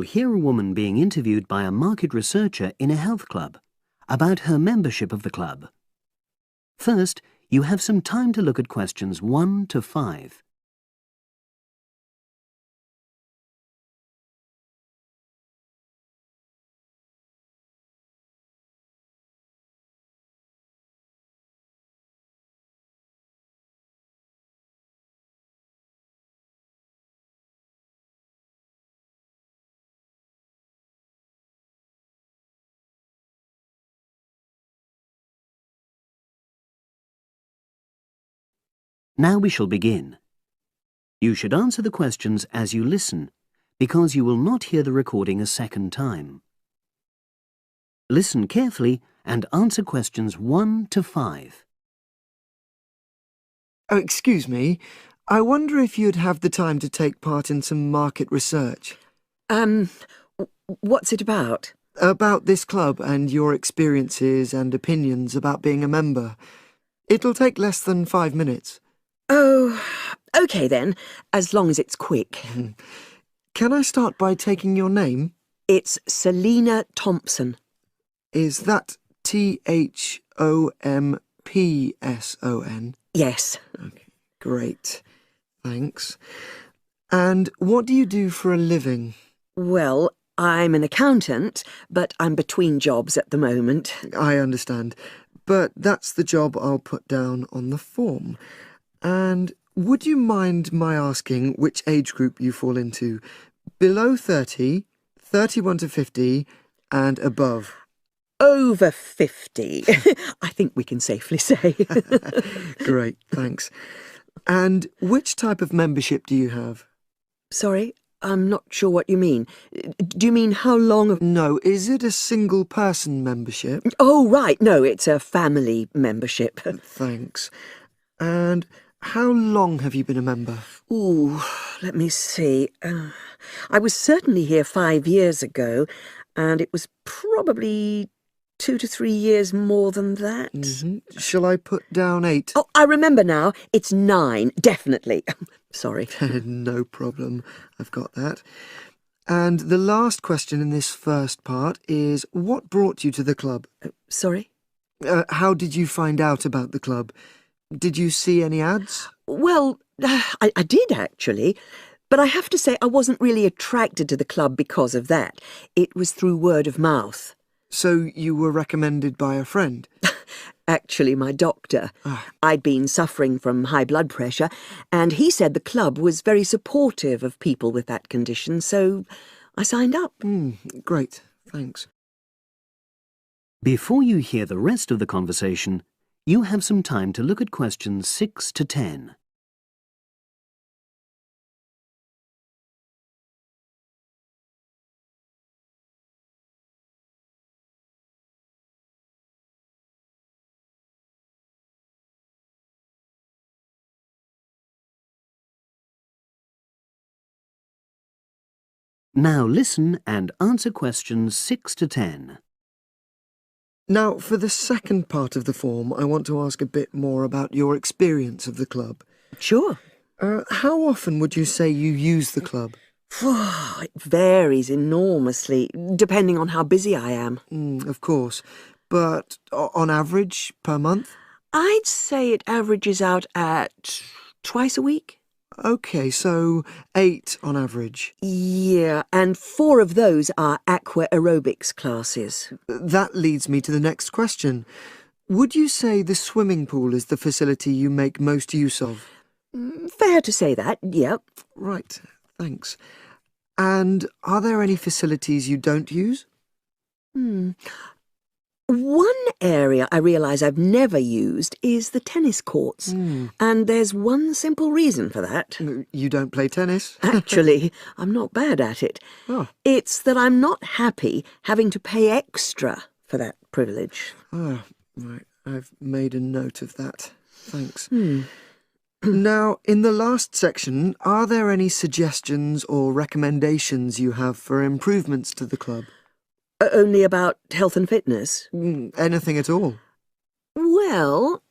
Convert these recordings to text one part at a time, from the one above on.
hear a woman being interviewed by a market researcher in a health club about her membership of the club. First, you have some time to look at questions 1 to 5. Now we shall begin. You should answer the questions as you listen, because you will not hear the recording a second time. Listen carefully and answer questions 1 to 5. Oh, excuse me. I wonder if you'd have the time to take part in some market research. What's it about? About this club and your experiences and opinions about being a member. It'll take less than 5 minutes. Oh, OK then, as long as it's quick. Can I start by taking your name? It's Selina Thompson. Is that Thompson? Yes. Okay, great. Thanks. And what do you do for a living? Well, I'm an accountant, but I'm between jobs at the moment. I understand. But that's the job I'll put down on the form. And would you mind my asking which age group you fall into? Below 30, 31 to 50, and above? Over 50, I think we can safely say. Great, thanks. And which type of membership do you have? Sorry, I'm not sure what you mean. Do you mean how long of... No, is it a single-person membership? Oh, right, no, it's a family membership. Thanks. And how long have you been a member? Ooh, let me see. I was certainly here 5 years ago, and it was probably 2 to 3 years more than that. Shall I put down 8? Oh, I remember now. It's 9, definitely. Sorry. No problem. I've got that. And the last question in this first part is, what brought you to the club? Sorry? How did you find out about the club? Did you see any ads? Well, I did actually, but I have to say I wasn't really attracted to the club because of that. It was through word of mouth. So you were recommended by a friend? Actually, my doctor. I'd been suffering from high blood pressure, and he said the club was very supportive of people with that condition, so I signed up. Great, thanks. Before you hear the rest of the conversation, you have some time to look at questions 6 to 10. Now listen and answer questions 6 to 10. Now, for the second part of the form, I want to ask a bit more about your experience of the club. Sure. How often would you say you use the club? It varies enormously, depending on how busy I am. Of course. But on average, per month? I'd say it averages out at twice a week. OK, so 8 on average. Yeah, and 4 of those are aqua aerobics classes. That leads me to the next question. Would you say the swimming pool is the facility you make most use of? Fair to say that, yep. Right, thanks. And are there any facilities you don't use? One area I realise I've never used is the tennis courts. And there's one simple reason for that. You don't play tennis? Actually, I'm not bad at it. Oh. It's that I'm not happy having to pay extra for that privilege. Oh, right. I've made a note of that. Thanks. Now, in the last section, are there any suggestions or recommendations you have for improvements to the club? Only about health and fitness? Anything at all? Well,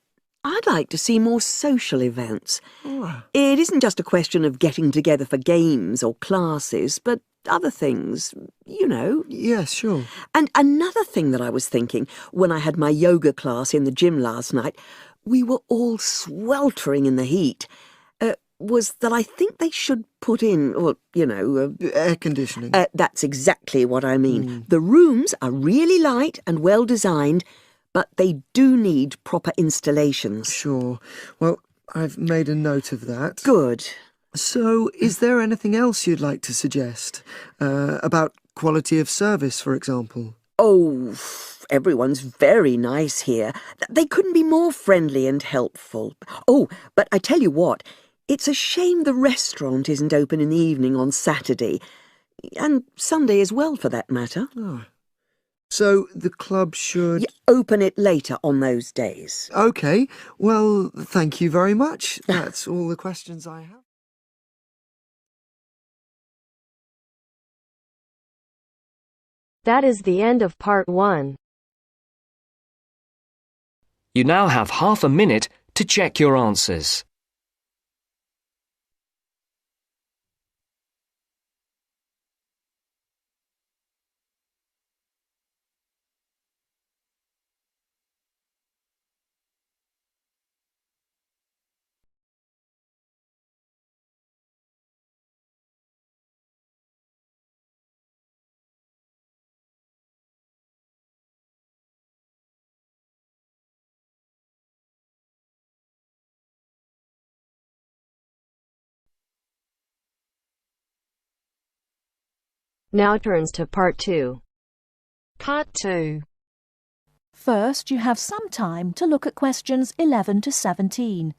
I'd like to see more social events. Oh. It isn't just a question of getting together for games or classes, but other things, you know. Yes, sure. And another thing that I was thinking, when I had my yoga class in the gym last night, we were all sweltering in the heat, was that I think they should put in, Air conditioning. That's exactly what I mean. The rooms are really light and well designed, but they do need proper installations. Sure. Well, I've made a note of that. Good. So, is there anything else you'd like to suggest? About quality of service, for example? Oh, everyone's very nice here. They couldn't be more friendly and helpful. Oh, but I tell you what, it's a shame the restaurant isn't open in the evening on Saturday, and Sunday as well, for that matter. Oh. So the club should... open it later on those days. OK. Well, thank you very much. That's all the questions I have. That is the end of part 1. You now have half a minute to check your answers. Now turns to part 2. Part 2. First, you have some time to look at questions 11 to 17.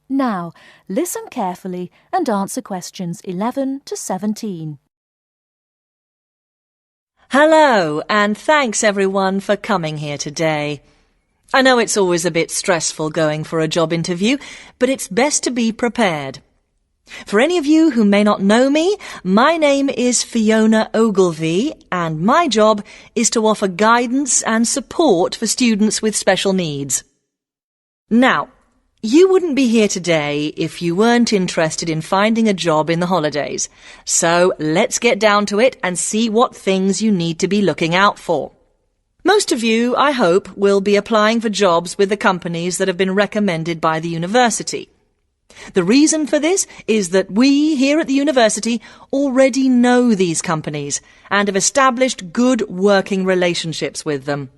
Now, listen carefully and answer questions 11 to 17. Hello, and thanks everyone for coming here today. I know it's always a bit stressful going for a job interview, but it's best to be prepared. For any of you who may not know me, my name is Fiona Ogilvie, and my job is to offer guidance and support for students with special needs. Now, you wouldn't be here today if you weren't interested in finding a job in the holidays. So let's get down to it and see what things you need to be looking out for. Most of you, I hope, will be applying for jobs with the companies that have been recommended by the university. The reason for this is that we here at the university already know these companies and have established good working relationships with them.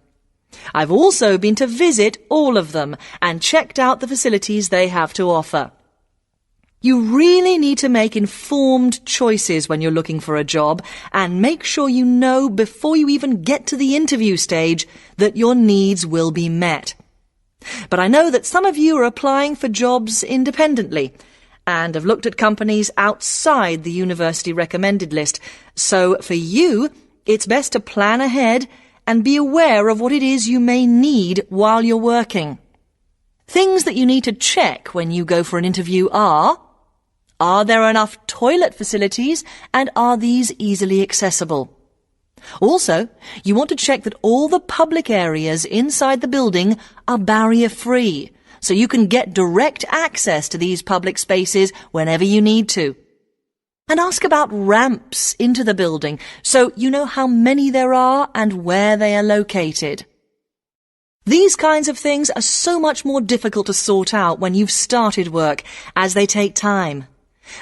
I've also been to visit all of them and checked out the facilities they have to offer. You really need to make informed choices when you're looking for a job and make sure you know before you even get to the interview stage that your needs will be met. But I know that some of you are applying for jobs independently and have looked at companies outside the university recommended list. So for you, it's best to plan ahead and be aware of what it is you may need while you're working. Things that you need to check when you go for an interview are there enough toilet facilities and are these easily accessible? Also, you want to check that all the public areas inside the building are barrier-free, so you can get direct access to these public spaces whenever you need to. And ask about ramps into the building, so you know how many there are and where they are located. These kinds of things are so much more difficult to sort out when you've started work, as they take time.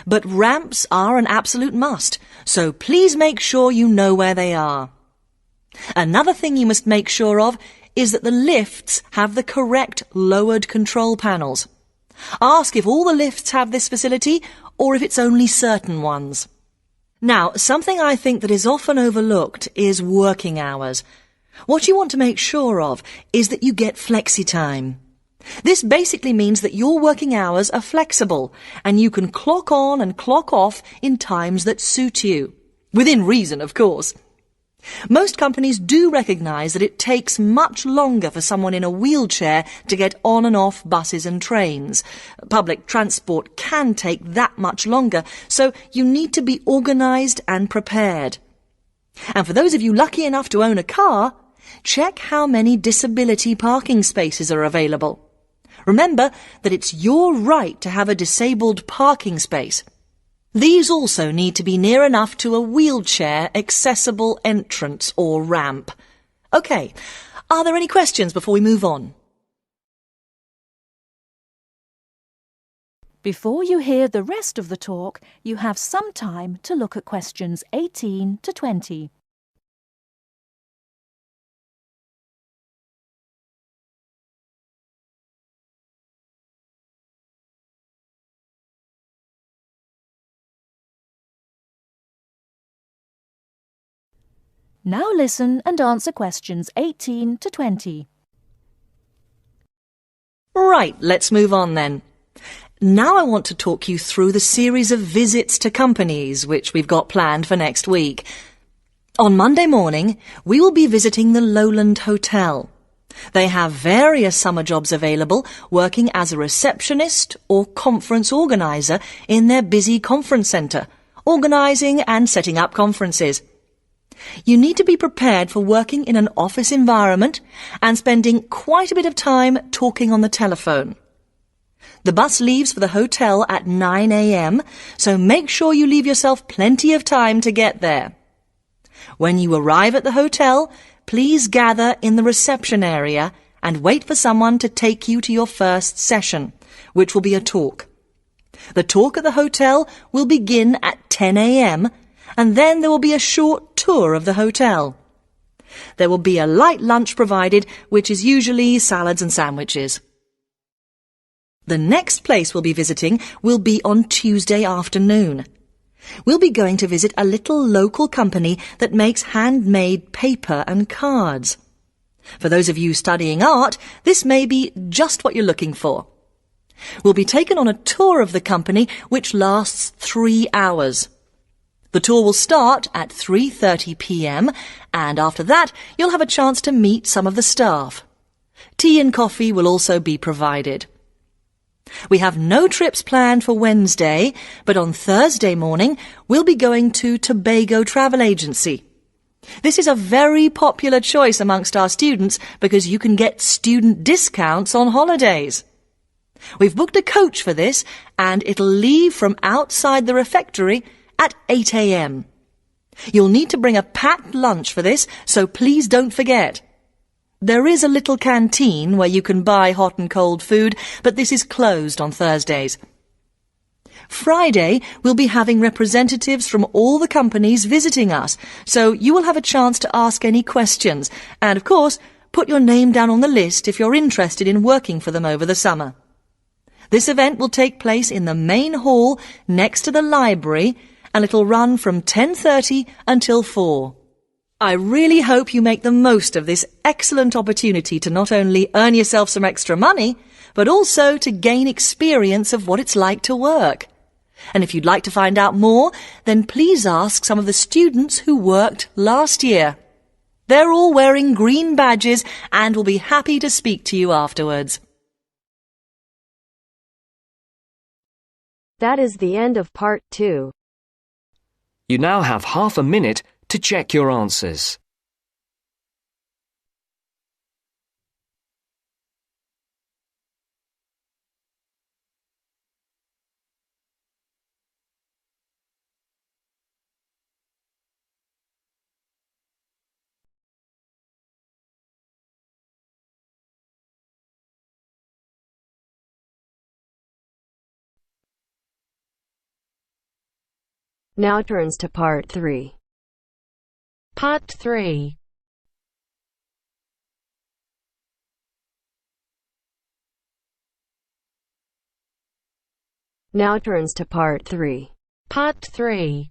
But ramps are an absolute must, so please make sure you know where they are. Another thing you must make sure of is that the lifts have the correct lowered control panels. Ask if all the lifts have this facility or if it's only certain ones. Now, something I think that is often overlooked is working hours. What you want to make sure of is that you get flexi time. This basically means that your working hours are flexible and you can clock on and clock off in times that suit you. Within reason, of course. Most companies do recognise that it takes much longer for someone in a wheelchair to get on and off buses and trains. Public transport can take that much longer, so you need to be organised and prepared. And for those of you lucky enough to own a car, check how many disability parking spaces are available. Remember that it's your right to have a disabled parking space. These also need to be near enough to a wheelchair accessible entrance or ramp. OK, are there any questions before we move on? Before you hear the rest of the talk, you have some time to look at questions 18 to 20. Now listen and answer questions 18 to 20. Right, let's move on then. Now I want to talk you through the series of visits to companies which we've got planned for next week. On Monday morning, we will be visiting the Lowland Hotel. They have various summer jobs available, working as a receptionist or conference organiser in their busy conference centre, organising and setting up conferences. You need to be prepared for working in an office environment and spending quite a bit of time talking on the telephone. The bus leaves for the hotel at 9 a.m, so make sure you leave yourself plenty of time to get there. When you arrive at the hotel, please gather in the reception area and wait for someone to take you to your first session, which will be a talk. The talk at the hotel will begin at 10 a.m, and then there will be a short tour of the hotel. There will be a light lunch provided, which is usually salads and sandwiches. The next place we'll be visiting will be on Tuesday afternoon. We'll be going to visit a little local company that makes handmade paper and cards. For those of you studying art, this may be just what you're looking for. We'll be taken on a tour of the company which lasts 3 hours. The tour will start at 3:30 p.m. and after that you'll have a chance to meet some of the staff. Tea and coffee will also be provided. We have no trips planned for Wednesday, but on Thursday morning we'll be going to Tobago Travel Agency. This is a very popular choice amongst our students because you can get student discounts on holidays. We've booked a coach for this and it'll leave from outside the refectory at 8 a.m. You'll need to bring a packed lunch for this, so please don't forget. There is a little canteen where you can buy hot and cold food, but this is closed on Thursdays. Friday, we'll be having representatives from all the companies visiting us, so you will have a chance to ask any questions, and of course, put your name down on the list if you're interested in working for them over the summer. This event will take place in the main hall next to the library, and it'll run from 10:30 until 4. I really hope you make the most of this excellent opportunity to not only earn yourself some extra money, but also to gain experience of what it's like to work. And if you'd like to find out more, then please ask some of the students who worked last year. They're all wearing green badges and will be happy to speak to you afterwards. That is the end of part 2. You now have half a minute to check your answers. Now turns to part 3. Part 3. Now turns to part 3. Part 3.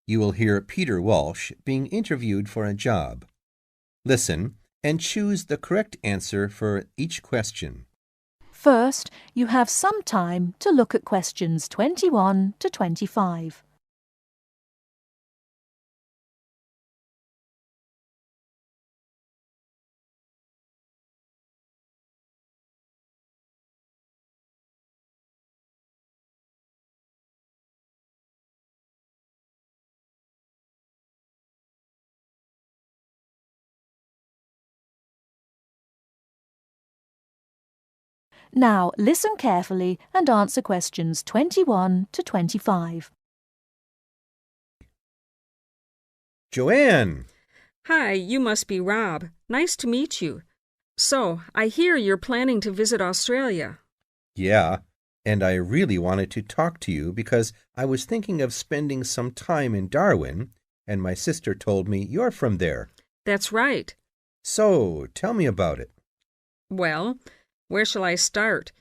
You will hear Peter Walsh being interviewed for a job. Listen and choose the correct answer for each question. First, you have some time to look at questions 21 to 25. Now listen carefully and answer questions 21 to 25. Joanne! Hi, you must be Rob. Nice to meet you. So, I hear you're planning to visit Australia. Yeah, and I really wanted to talk to you because I was thinking of spending some time in Darwin, and my sister told me you're from there. That's right. So, tell me about it. Well, where shall I start?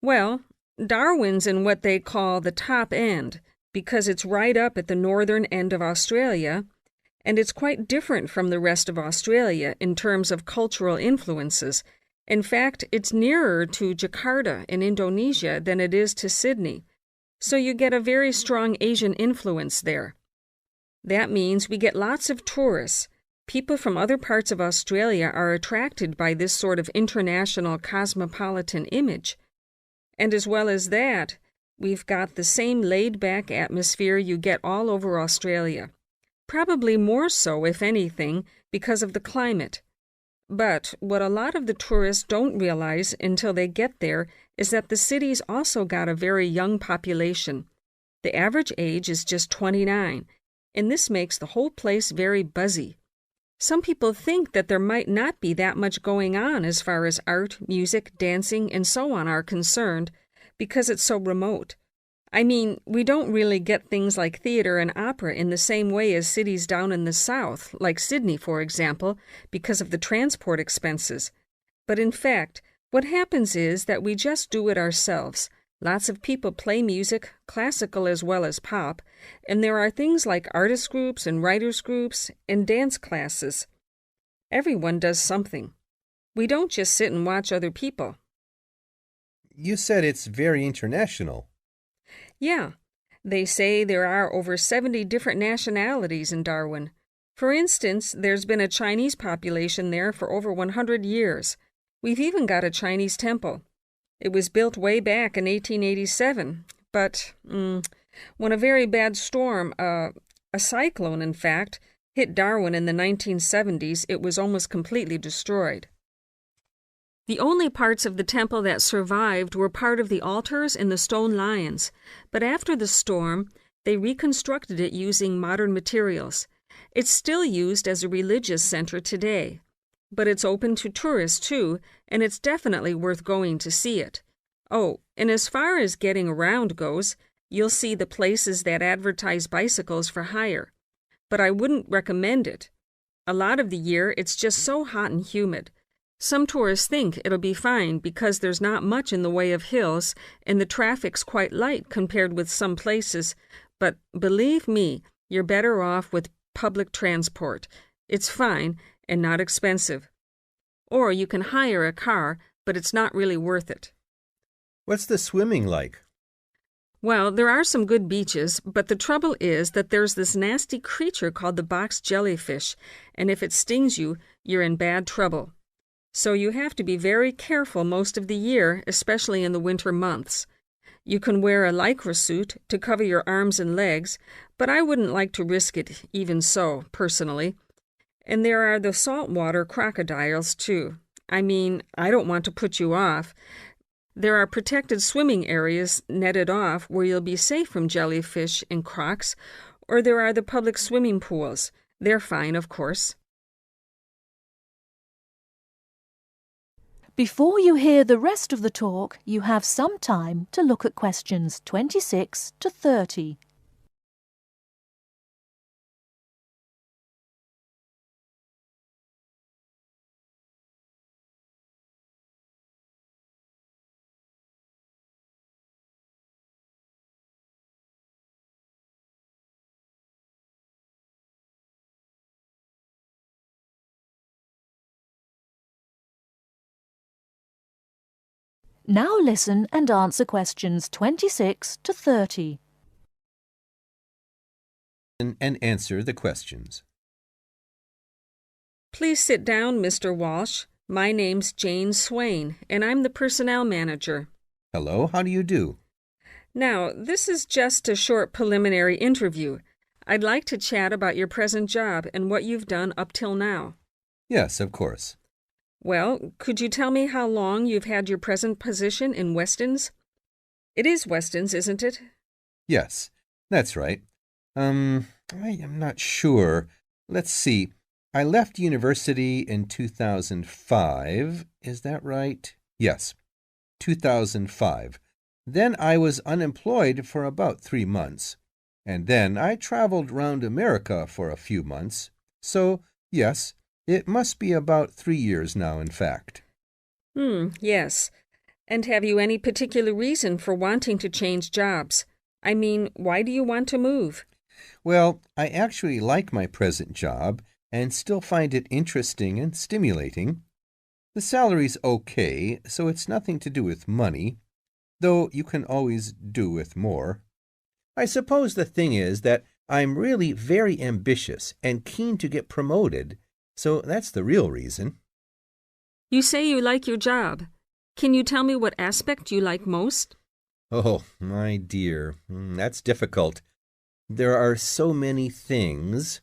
Well, Darwin's in what they call the top end, because it's right up at the northern end of Australia, and it's quite different from the rest of Australia in terms of cultural influences. In fact, it's nearer to Jakarta in Indonesia than it is to Sydney, so you get a very strong Asian influence there. That means we get lots of tourists. People from other parts of Australia are attracted by this sort of international cosmopolitan image. And as well as that, we've got the same laid-back atmosphere you get all over Australia. Probably more so, if anything, because of the climate. But what a lot of the tourists don't realize until they get there is that the city's also got a very young population. The average age is just 29, and this makes the whole place very buzzy. Some people think that there might not be that much going on as far as art, music, dancing, and so on are concerned, because it's so remote. I mean, we don't really get things like theater and opera in the same way as cities down in the south, like Sydney, for example, because of the transport expenses. But in fact, what happens is that we just do it ourselves. Lots of people play music, classical as well as pop, and there are things like artist groups and writers groups and dance classes. Everyone does something. We don't just sit and watch other people. You said it's very international. Yeah, they say there are over 70 different nationalities in Darwin. For instance, there's been a Chinese population there for over 100 years. We've even got a Chinese temple. It was built way back in 1887, but when a very bad storm, a cyclone in fact, hit Darwin in the 1970s, it was almost completely destroyed. The only parts of the temple that survived were part of the altars and the stone lions, but after the storm, they reconstructed it using modern materials. It's still used as a religious center today. But it's open to tourists, too, and it's definitely worth going to see it. Oh, and as far as getting around goes, you'll see the places that advertise bicycles for hire. But I wouldn't recommend it. A lot of the year, it's just so hot and humid. Some tourists think it'll be fine because there's not much in the way of hills, and the traffic's quite light compared with some places. But believe me, you're better off with public transport. It's fine and not expensive. Or you can hire a car, but it's not really worth it. What's the swimming like? Well, there are some good beaches, but the trouble is that there's this nasty creature called the box jellyfish, and if it stings you, you're in bad trouble. So you have to be very careful most of the year, especially in the winter months. You can wear a lycra suit to cover your arms and legs, but I wouldn't like to risk it even so, personally. And there are the saltwater crocodiles, too. I mean, I don't want to put you off. There are protected swimming areas netted off where you'll be safe from jellyfish and crocs, or there are the public swimming pools. They're fine, of course. Before you hear the rest of the talk, you have some time to look at questions 26 to 30. Now listen and answer questions 26 to 30. And answer the questions. Please sit down, Mr. Walsh. My name's Jane Swain, and I'm the personnel manager. Hello, how do you do? Now, this is just a short preliminary interview. I'd like to chat about your present job and what you've done up till now. Yes, of course. Well, could you tell me how long you've had your present position in Weston's? It is Weston's, isn't it? Yes, that's right. I am not sure. Let's see. I left university in 2005. Is that right? Yes, 2005. Then I was unemployed for about 3 months. And then I traveled round America for a few months. So, yes, it must be about 3 years now, in fact. Yes. And have you any particular reason for wanting to change jobs? I mean, why do you want to move? Well, I actually like my present job and still find it interesting and stimulating. The salary's okay, so it's nothing to do with money, though you can always do with more. I suppose the thing is that I'm really very ambitious and keen to get promoted, so that's the real reason. You say you like your job. Can you tell me what aspect you like most? Oh, my dear, that's difficult. There are so many things.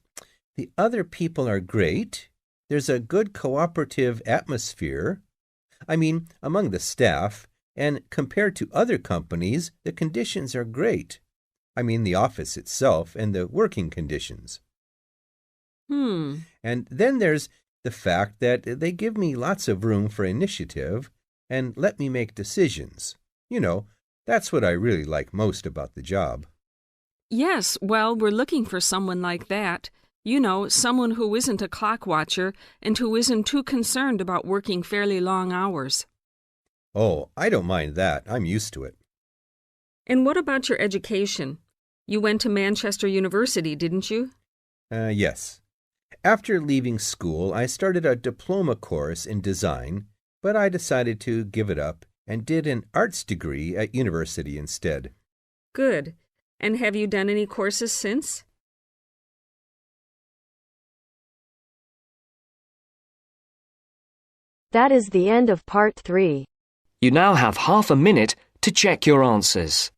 The other people are great. There's a good cooperative atmosphere. I mean, among the staff, and compared to other companies, the conditions are great. I mean, the office itself and the working conditions. And then there's the fact that they give me lots of room for initiative and let me make decisions. You know, that's what I really like most about the job. Yes, well, we're looking for someone like that. You know, someone who isn't a clock watcher and who isn't too concerned about working fairly long hours. Oh, I don't mind that. I'm used to it. And what about your education? You went to Manchester University, didn't you? Yes. After leaving school, I started a diploma course in design, but I decided to give it up and did an arts degree at university instead. Good. And have you done any courses since? That is the end of part 3. You now have half a minute to check your answers.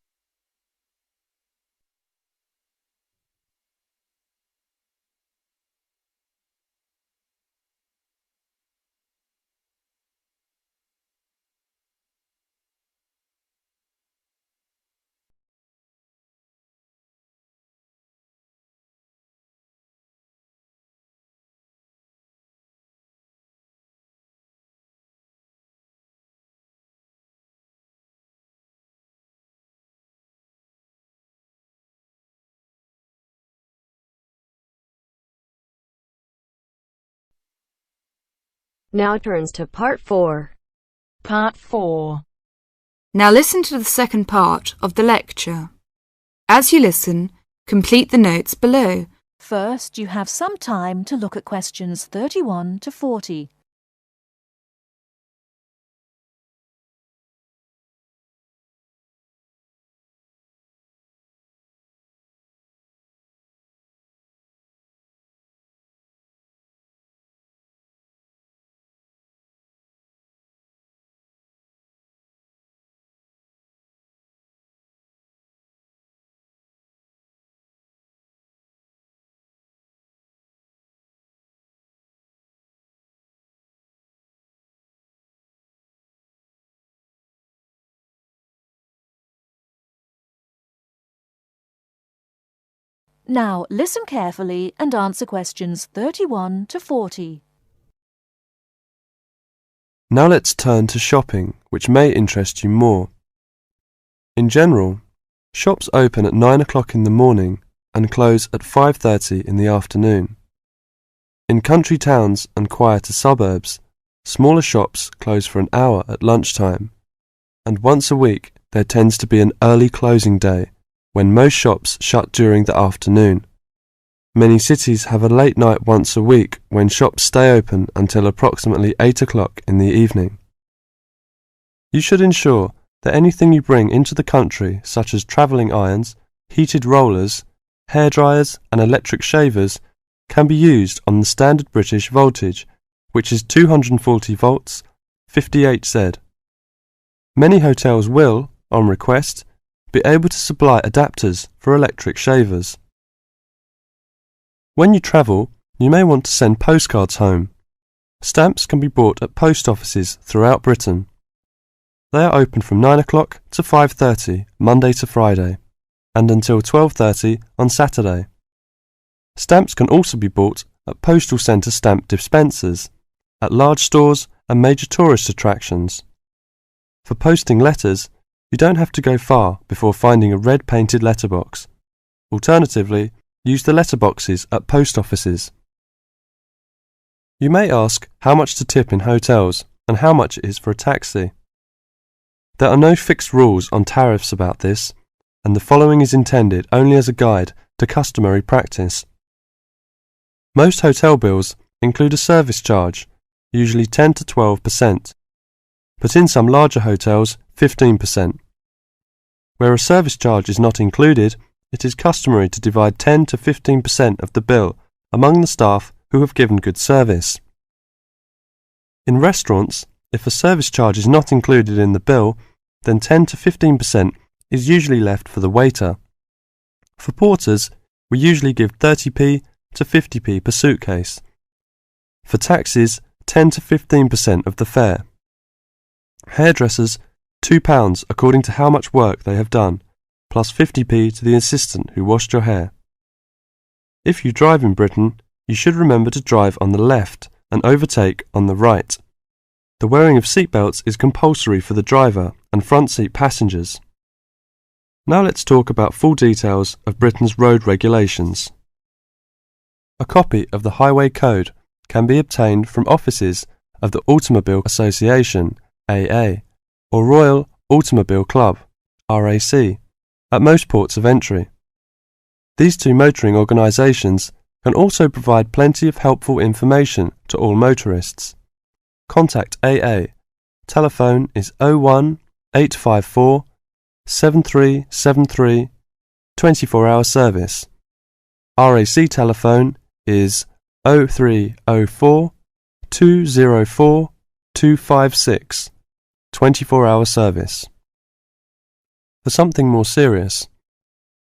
Now turns to part 4. Part 4. Now listen to the second part of the lecture. As you listen, complete the notes below. First, you have some time to look at questions 31 to 40. Now listen carefully and answer questions 31 to 40. Now let's turn to shopping, which may interest you more. In general, shops open at 9 o'clock in the morning and close at 5:30 in the afternoon. In country towns and quieter suburbs, smaller shops close for an hour at lunchtime, and once a week there tends to be an early closing day when most shops shut during the afternoon. Many cities have a late night once a week when shops stay open until approximately 8 o'clock in the evening. You should ensure that anything you bring into the country, such as travelling irons, heated rollers, hair dryers and electric shavers, can be used on the standard British voltage, which is 240 volts, 58 Z. Many hotels will, on request, be able to supply adapters for electric shavers. When you travel, you may want to send postcards home. Stamps can be bought at post offices throughout Britain. They are open from 9 o'clock to 5:30 Monday to Friday, and until 12:30 on Saturday. Stamps can also be bought at postal centre stamp dispensers, at large stores and major tourist attractions. For posting letters, you don't have to go far before finding a red painted letterbox. Alternatively, use the letterboxes at post offices. You may ask how much to tip in hotels and how much it is for a taxi. There are no fixed rules on tariffs about this, and the following is intended only as a guide to customary practice. Most hotel bills include a service charge, usually 10 to 12%, but in some larger hotels 15%. Where a service charge is not included, it is customary to divide 10 to 15% of the bill among the staff who have given good service. In restaurants, if a service charge is not included in the bill, then 10 to 15% is usually left for the waiter. For porters, we usually give 30p to 50p per suitcase. For taxis, 10 to 15% of the fare. Hairdressers, £2 according to how much work they have done, plus 50p to the assistant who washed your hair. If you drive in Britain, you should remember to drive on the left and overtake on the right. The wearing of seatbelts is compulsory for the driver and front seat passengers. Now let's talk about full details of Britain's road regulations. A copy of the Highway Code can be obtained from offices of the Automobile Association, AA, or Royal Automobile Club, RAC, at most ports of entry. These two motoring organisations can also provide plenty of helpful information to all motorists. Contact AA. Telephone is 01 854 7373, 24-hour service. RAC telephone is 0304 204 256, 24-hour service. For something more serious,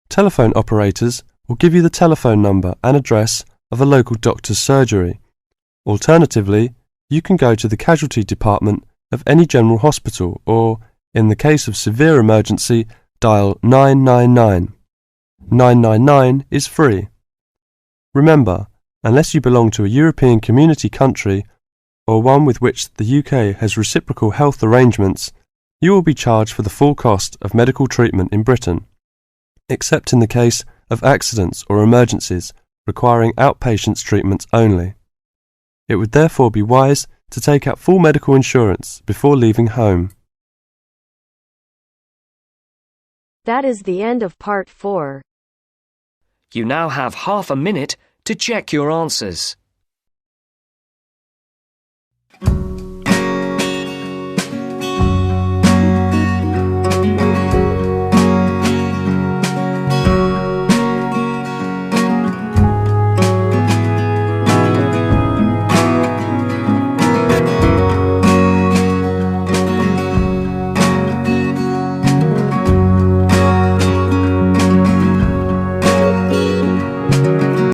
telephone operators will give you the telephone number and address of a local doctor's surgery. Alternatively, you can go to the casualty department of any general hospital or, in the case of severe emergency, dial 999. 999 is free. Remember, unless you belong to a European Community country or one with which the UK has reciprocal health arrangements, you will be charged for the full cost of medical treatment in Britain, except in the case of accidents or emergencies requiring outpatients treatment only. It would therefore be wise to take out full medical insurance before leaving home. That is the end of part 4. You now have half a minute to check your answers.